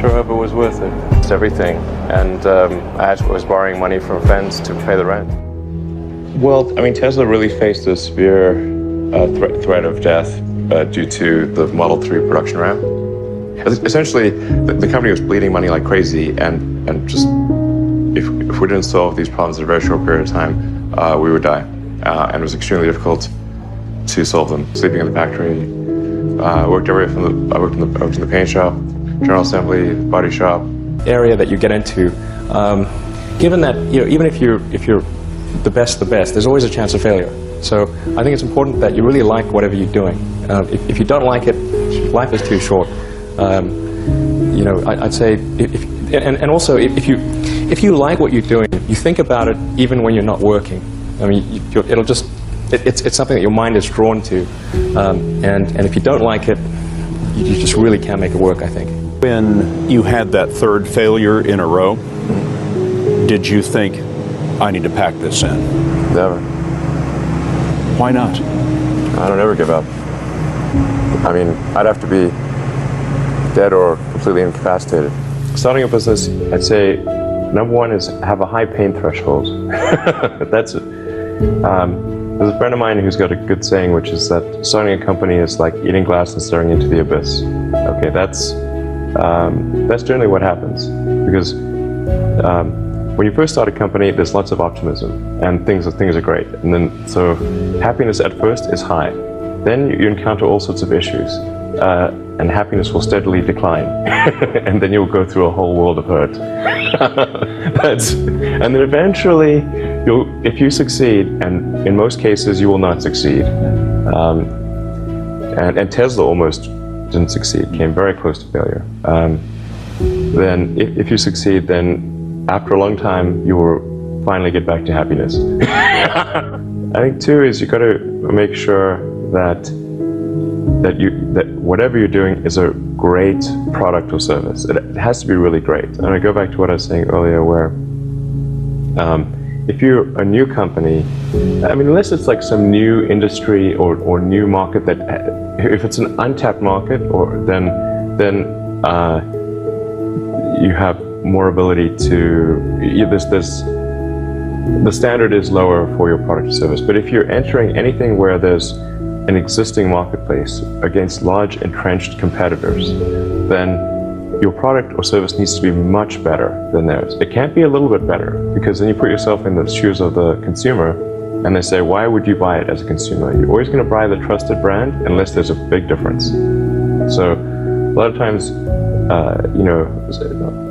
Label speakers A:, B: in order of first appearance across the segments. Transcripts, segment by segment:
A: sure if it was worth it. It's everything, and I was borrowing money from friends to pay the rent. Well, I mean, Tesla really faced a severe threat of death due to the Model 3 production ramp. Essentially, the company was bleeding money like crazy, and just if we didn't solve these problems in a very short period of time, we would die. And it was extremely difficult to solve them. Sleeping in the factory, I worked in the paint shop, general assembly, body shop. Area that you get into, given that even if you're the best, there's always a chance of failure. So I think it's important that you really like whatever you're doing. If you don't like it, life is too short. I'd say, and also if you like what you're doing, you think about it even when you're not working. I mean, it's something that your mind is drawn to, and if you don't like it, you just really can't make it work, I think.
B: When you had that third failure in a row, did you think, I need to pack this in?
A: Never.
B: Why not?
A: I don't ever give up. I mean, I'd have to be dead or completely incapacitated. Starting a business, I'd say, number one is have a high pain threshold. That's it. There's a friend of mine who's got a good saying, which is that starting a company is like eating glass and staring into the abyss. Okay, that's generally what happens, because when you first start a company, there's lots of optimism and things are great, and then so happiness at first is high. Then you encounter all sorts of issues, and happiness will steadily decline, and then you'll go through a whole world of hurt. And then eventually, if you succeed, and in most cases you will not succeed, and Tesla almost didn't succeed, came very close to failure. Then if you succeed, then after a long time, you will finally get back to happiness. I think too is you got to make sure that whatever you're doing is a great product or service. It has to be really great. And I go back to what I was saying earlier, where if you're a new company, I mean, unless it's like some new industry or new market that, if it's an untapped market, or then you have more ability to, the standard is lower for your product or service. But if you're entering anything where there's an existing marketplace against large entrenched competitors, then your product or service needs to be much better than theirs. It can't be a little bit better, because then you put yourself in the shoes of the consumer, and they say, why would you buy it as a consumer? You're always going to buy the trusted brand unless there's a big difference. So a lot of times, an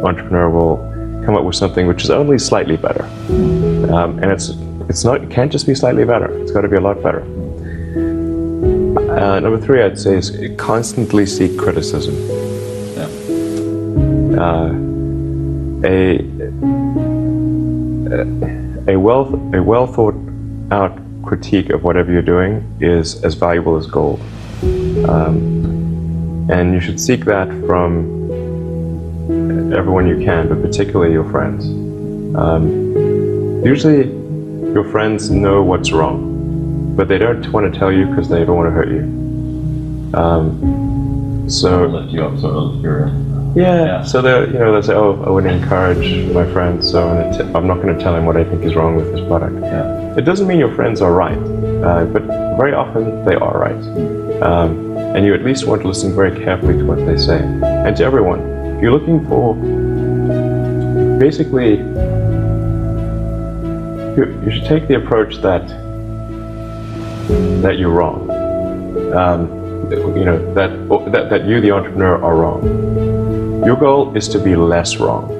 A: entrepreneur will come up with something which is only slightly better, and it can't just be slightly better. It's got to be a lot better. Number three, I'd say, is constantly seek criticism. A well thought out critique of whatever you're doing is as valuable as gold, and you should seek that from everyone you can, but particularly your friends. Usually, your friends know what's wrong, but they don't want to tell you because they don't want to hurt you. So
C: lift you up, sort of.
A: Yeah. So they say, oh, I would encourage my friends, so I'm not going to tell him what I think is wrong with this product.
C: Yeah.
A: It doesn't mean your friends are right, but very often they are right. And you at least want to listen very carefully to what they say. And to everyone, if you're looking for, basically, you should take the approach that you're wrong. That you, the entrepreneur, are wrong. Your goal is to be less wrong.